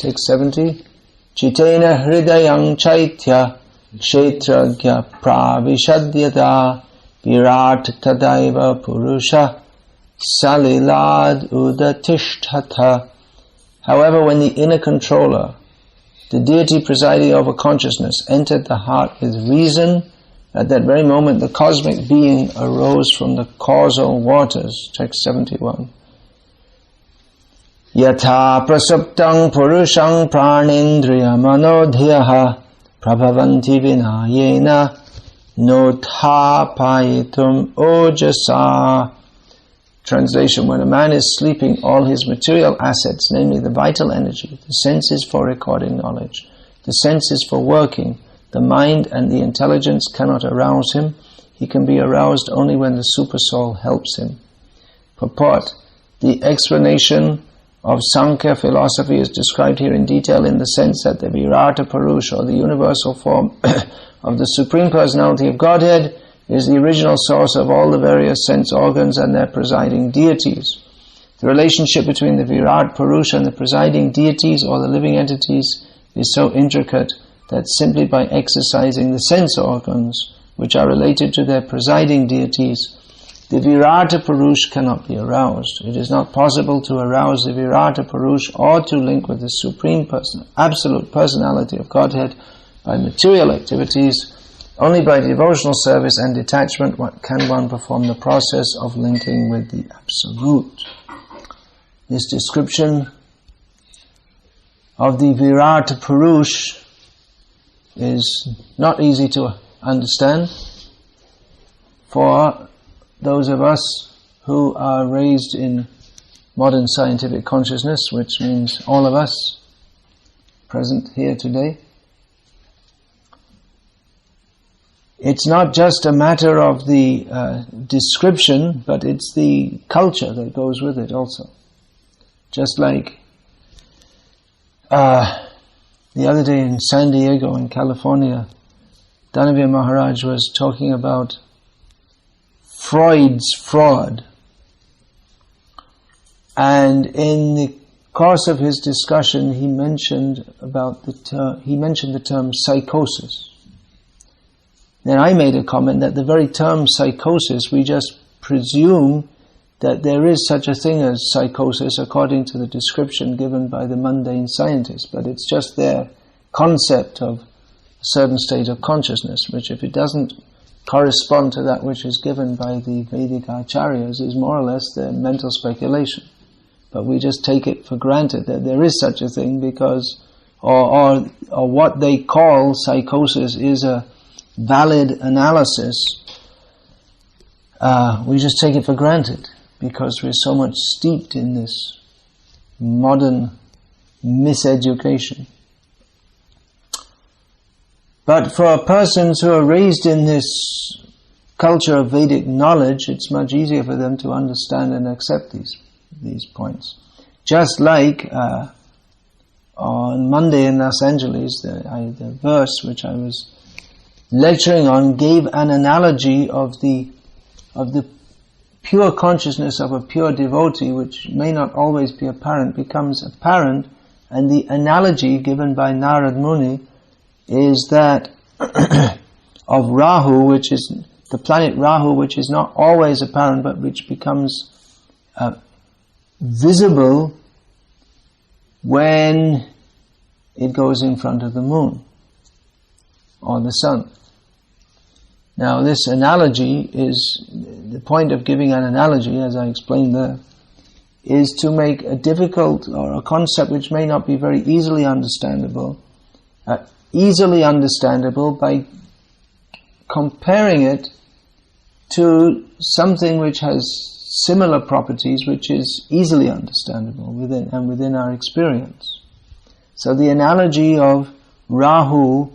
Text 70. Chitena hridayang chaitya kshetragya pravishadhyata virat tadaiva purusha salilad udatishthatha. However, when the inner controller, the deity presiding over consciousness, entered the heart with reason, at that very moment the cosmic being arose from the causal waters. Text 71. Yatha prasuptang purushang pranindriya manodhyaha prabhavanti vinayena nothapayitum ojasa. Translation: when a man is sleeping, all his material assets, namely the vital energy, the senses for recording knowledge, the senses for working, the mind and the intelligence cannot arouse him. He can be aroused only when the Supersoul helps him. Purport: the explanation of Sankhya philosophy is described here in detail in the sense that the Virata Purusha, or the universal form of the Supreme Personality of Godhead, is the original source of all the various sense organs and their presiding deities. The relationship between the Virat Purusha and the presiding deities or the living entities is so intricate that simply by exercising the sense organs which are related to their presiding deities, the Virata Purusha cannot be aroused. It is not possible to arouse the Virata Purusha or to link with the Supreme Person, Absolute Personality of Godhead by material activities. Only by devotional service and detachment can one perform the process of linking with the Absolute. This description of the Virata Purusha is not easy to understand for those of us who are raised in modern scientific consciousness, which means all of us present here today. It's not just a matter of the description, but it's the culture that goes with it also. Just like the other day in San Diego in California, Dhanavir Maharaj was talking about Freud's fraud. And in the course of his discussion, he mentioned the term psychosis. Then I made a comment that the very term psychosis, we just presume that there is such a thing as psychosis according to the description given by the mundane scientists, but it's just their concept of a certain state of consciousness, which if it doesn't correspond to that which is given by the Vedic acharyas is more or less their mental speculation. But we just take it for granted that there is such a thing because, or what they call psychosis is a valid analysis. We just take it for granted because we're so much steeped in this modern miseducation. But for persons who are raised in this culture of Vedic knowledge, it's much easier for them to understand and accept these points. Just like on Monday in Los Angeles, the verse which I was lecturing on gave an analogy of the pure consciousness of a pure devotee, which may not always be apparent, becomes apparent, and the analogy given by Narad Muni is that of Rahu, which is the planet Rahu, which is not always apparent, but which becomes visible when it goes in front of the moon or the sun. Now this analogy is, the point of giving an analogy, as I explained there, is to make a difficult or a concept which may not be very easily understandable by comparing it to something which has similar properties, which is easily understandable within our experience. So the analogy of Rahu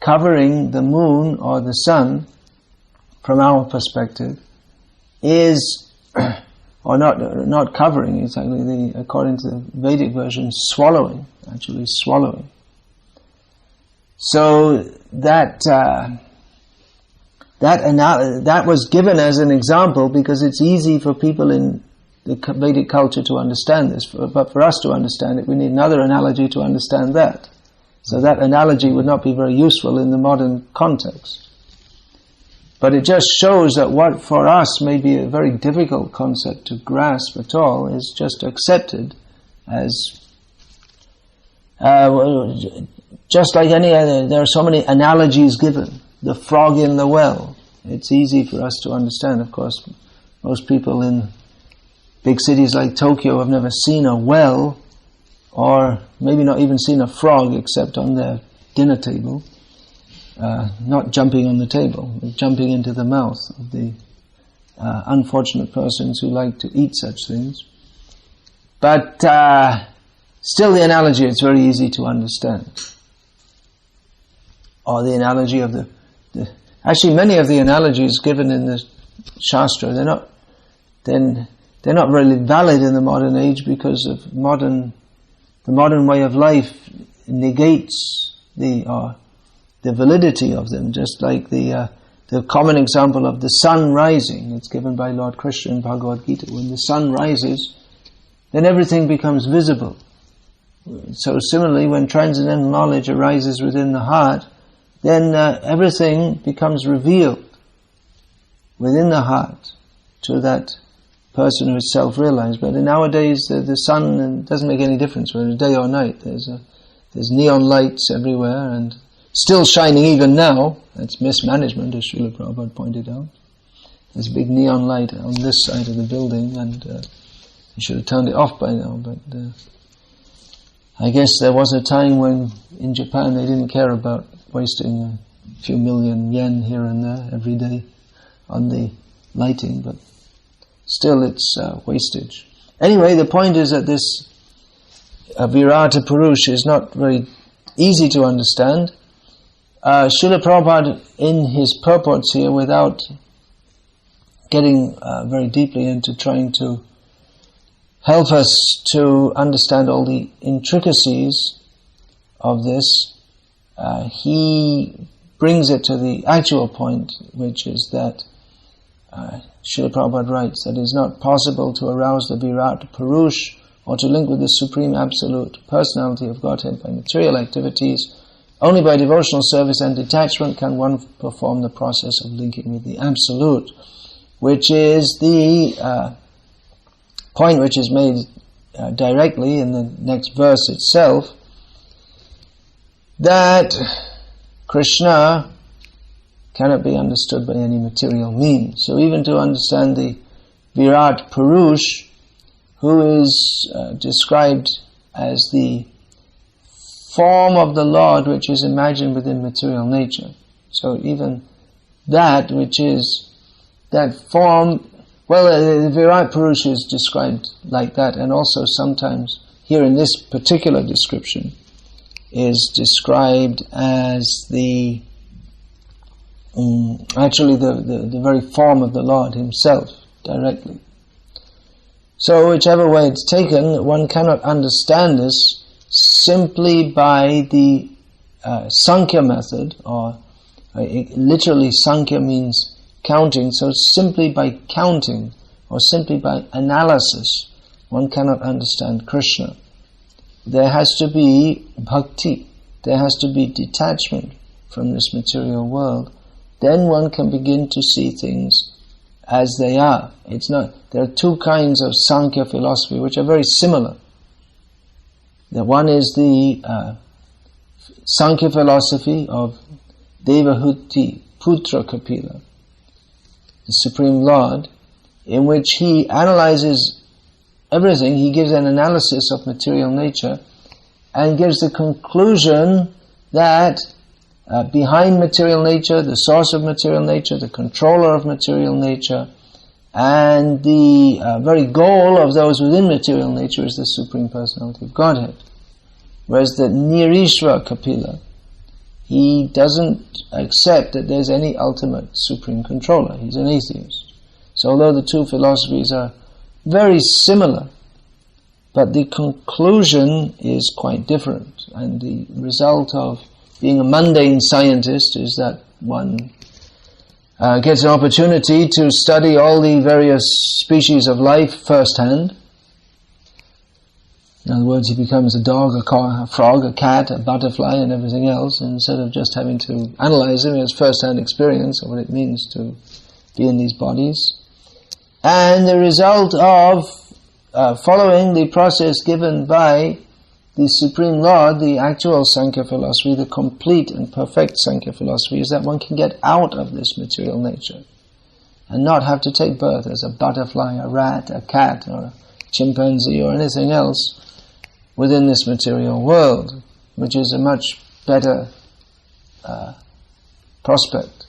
covering the moon or the sun, from our perspective, is, or not covering, it's actually, according to the Vedic version, swallowing. So that was given as an example because it's easy for people in the Vedic culture to understand this, but for us to understand it, we need another analogy to understand that. So that analogy would not be very useful in the modern context. But it just shows that what for us may be a very difficult concept to grasp at all is just accepted as, just like any other, there are so many analogies given. The frog in the well. It's easy for us to understand, of course. Most people in big cities like Tokyo have never seen a well, or maybe not even seen a frog except on their dinner table. Not jumping on the table, but jumping into the mouth of the unfortunate persons who like to eat such things. But still the analogy, it's very easy to understand. Or the analogy of actually many of the analogies given in the Shastra, they're not really valid in the modern age because of the modern way of life negates the validity of them, just like the common example of the sun rising. It's given by Lord Krishna in Bhagavad Gita. When the sun rises, then everything becomes visible. So similarly, when transcendental knowledge arises within the heart, then everything becomes revealed within the heart to that person who is self-realized. But nowadays, the sun doesn't make any difference whether it's day or night. There's neon lights everywhere, and still shining even now. That's mismanagement, as Srila Prabhupada pointed out. There's a big neon light on this side of the building, and you should have turned it off by now. But I guess there was a time when in Japan they didn't care about wasting a few million yen here and there every day on the lighting, but still it's wastage. Anyway, the point is that this Virata Purush is not very easy to understand. Srila Prabhupada, in his purports here, without getting very deeply into trying to help us to understand all the intricacies of this, he brings it to the actual point, which is that Srila Prabhupada writes that it is not possible to arouse the Virat Purush or to link with the Supreme Absolute Personality of Godhead by material activities. Only by devotional service and detachment can one perform the process of linking with the Absolute, which is the point which is made directly in the next verse itself, that Krishna cannot be understood by any material means. So even to understand the Virat Purush, who is described as the form of the Lord which is imagined within material nature. So even that which is that form, well, the Virat Purush is described like that, and also sometimes here in this particular description is described as the actually the very form of the Lord himself directly. So whichever way it's taken, one cannot understand this simply by the Sankhya method, or literally Sankhya means counting, so simply by counting or simply by analysis one cannot understand Krishna. There has to be bhakti, there has to be detachment from this material world. Then one can begin to see things as they are. It's not. There are two kinds of Sankhya philosophy which are very similar. The one is the Sankhya philosophy of Devahuti Putra Kapila, the Supreme Lord, in which he analyzes everything. He gives an analysis of material nature and gives the conclusion that behind material nature, the source of material nature, the controller of material nature, and the very goal of those within material nature is the Supreme Personality of Godhead. Whereas the Nirishva Kapila, he doesn't accept that there's any ultimate supreme controller. He's an atheist. So although the two philosophies are very similar, but the conclusion is quite different, and the result of being a mundane scientist is that one gets an opportunity to study all the various species of life firsthand. In other words, he becomes a dog, a frog, a cat, a butterfly, and everything else. And instead of just having to analyze them, he has first-hand experience of what it means to be in these bodies. And the result of following the process given by the Supreme Lord, the actual Sankhya philosophy, the complete and perfect Sankhya philosophy, is that one can get out of this material nature and not have to take birth as a butterfly, a rat, a cat, or a chimpanzee, or anything else within this material world, which is a much better prospect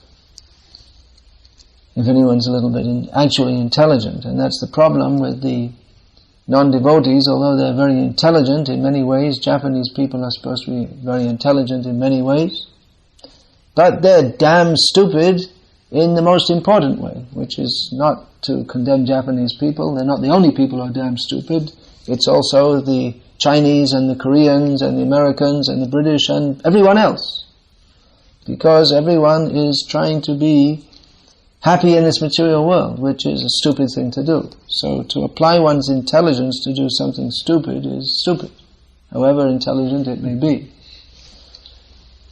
if anyone's a little bit actually intelligent. And that's the problem with the non-devotees. Although they're very intelligent in many ways, Japanese people are supposed to be very intelligent in many ways, but they're damn stupid in the most important way, which is not to condemn Japanese people. They're not the only people who are damn stupid. It's also the Chinese and the Koreans and the Americans and the British and everyone else, because everyone is trying to be happy in this material world, which is a stupid thing to do. So to apply one's intelligence to do something stupid is stupid, however intelligent it may be.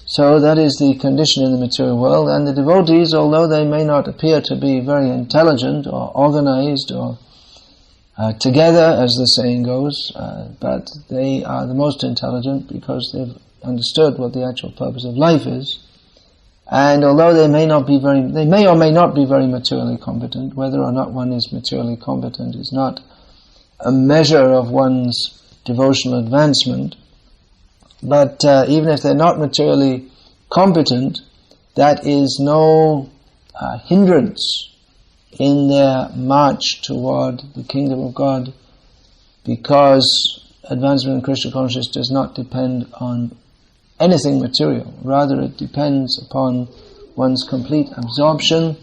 So that is the condition in the material world. And the devotees, although they may not appear to be very intelligent or organized or together, as the saying goes, but they are the most intelligent because they've understood what the actual purpose of life is. And although they may or may not be very materially competent, whether or not one is materially competent is not a measure of one's devotional advancement. But even if they're not materially competent, that is no hindrance in their march toward the kingdom of God, because advancement in Krishna consciousness does not depend on anything material. Rather, it depends upon one's complete absorption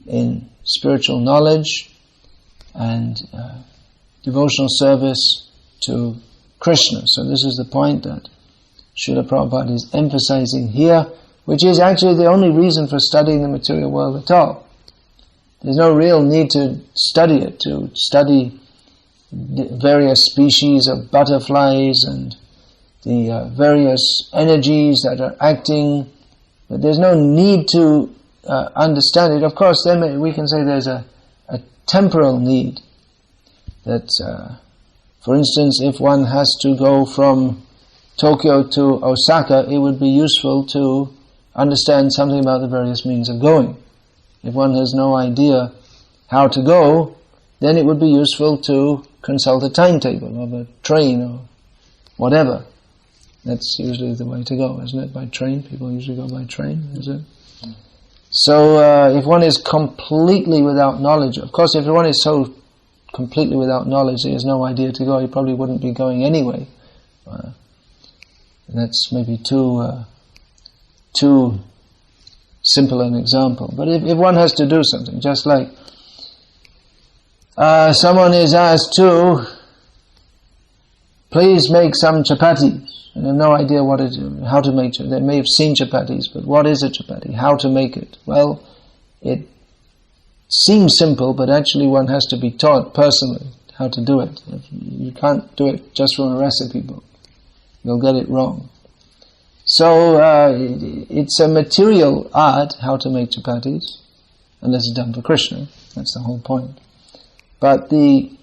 in spiritual knowledge and devotional service to Krishna. So this is the point that Srila Prabhupada is emphasizing here, which is actually the only reason for studying the material world at all. There's no real need to study it, to study the various species of butterflies and the various energies that are acting. But there's no need to understand it. Of course, we can say there's a temporal need. That, for instance, if one has to go from Tokyo to Osaka, it would be useful to understand something about the various means of going. If one has no idea how to go, then it would be useful to consult a timetable of a train or whatever. That's usually the way to go, isn't it? By train. People usually go by train, is it? So if one is completely without knowledge, of course if one is so completely without knowledge he has no idea to go, he probably wouldn't be going anyway. That's maybe too simple an example. But if one has to do something, just like someone is asked to please make some chapatis, and they have no idea how to make chapatis. They may have seen chapatis, but what is a chapati? How to make it? Well, it seems simple, but actually one has to be taught personally how to do it. You can't do it just from a recipe book. You'll get it wrong. So it's a material art how to make chapatis, unless it's done for Krishna. That's the whole point. But it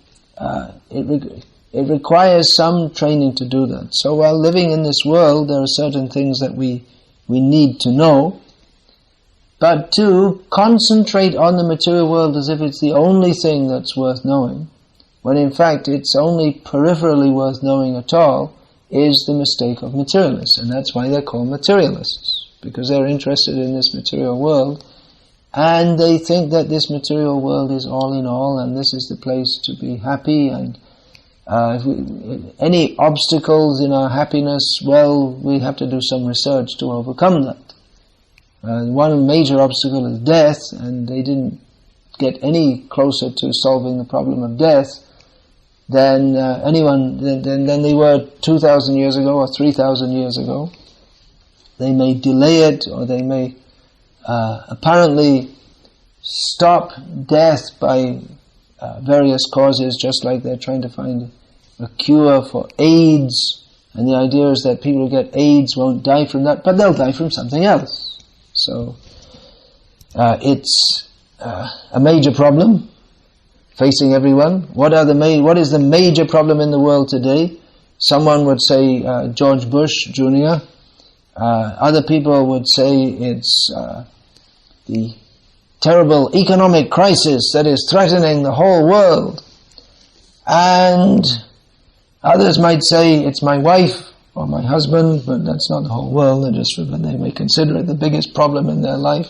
requires some training to do that. So while living in this world, there are certain things that we need to know, but to concentrate on the material world as if it's the only thing that's worth knowing, when in fact it's only peripherally worth knowing at all, is the mistake of materialists. And that's why they're called materialists, because they're interested in this material world, and they think that this material world is all in all, and this is the place to be happy, and any obstacles in our happiness, well, we have to do some research to overcome that. One major obstacle is death, and they didn't get any closer to solving the problem of death than than they were 2,000 years ago or 3,000 years ago. They may delay it, or they may apparently stop death by various causes, just like they're trying to find a cure for AIDS, and the idea is that people who get AIDS won't die from that, but they'll die from something else. So it's a major problem facing everyone. What is the major problem in the world today? Someone would say George Bush Jr. Other people would say it's the terrible economic crisis that is threatening the whole world. And others might say it's my wife or my husband, but that's not the whole world. They may consider it the biggest problem in their life.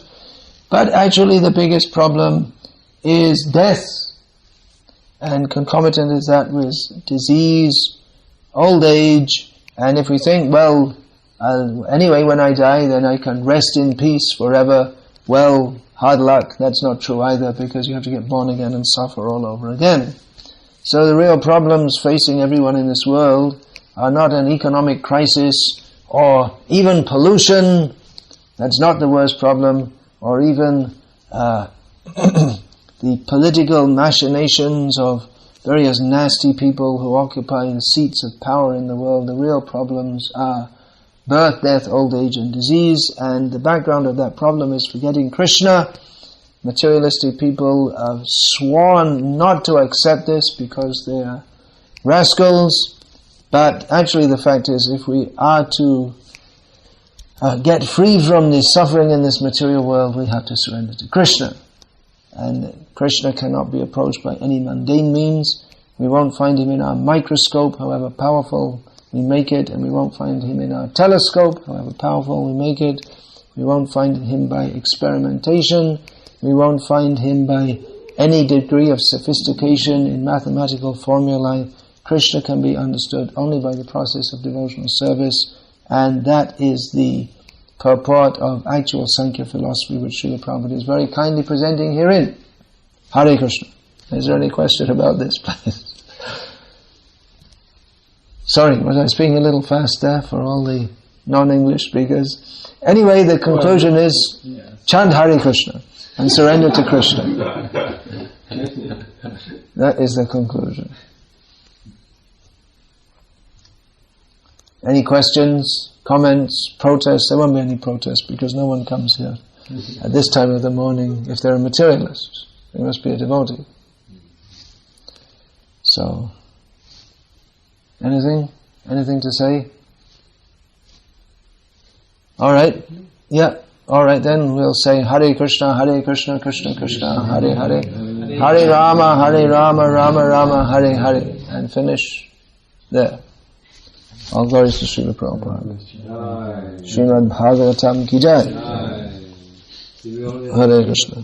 But actually the biggest problem is death. And concomitant is that with disease, old age, and if we think, well, anyway, when I die, then I can rest in peace forever, well, hard luck, that's not true either, because you have to get born again and suffer all over again. So the real problems facing everyone in this world are not an economic crisis, or even pollution, that's not the worst problem, or even the political machinations of various nasty people who occupy the seats of power in the world. The real problems are birth, death, old age and disease, and the background of that problem is forgetting Krishna. Materialistic people have sworn not to accept this because they are rascals, but actually the fact is, if we are to get free from the suffering in this material world, we have to surrender to Krishna. And Krishna cannot be approached by any mundane means. We won't find him in our microscope, however powerful we make it, and we won't find him in our telescope, however powerful we make it. We won't find him by experimentation. We won't find him by any degree of sophistication in mathematical formulae. Krishna can be understood only by the process of devotional service, and that is the purport of actual Sankhya philosophy, which Srila Prabhupada is very kindly presenting herein. Hare Krishna. Is there any question about this, please? Sorry, was I speaking a little fast there for all the non-English speakers? Anyway, the conclusion is chant Hare Krishna and surrender to Krishna. That is the conclusion. Any questions, comments, protests? There won't be any protests because no one comes here at this time of the morning if they're a materialist. They must be a devotee. So, anything to say? Alright, yeah, alright then we'll say Hare Krishna, Krishna Krishna, Hare Hare, Hare Rama, Rama Rama, Hare Hare, and finish there. All glories to Srila Prabhupada. Srimad Bhagavatam ki jai. Hare Krishna.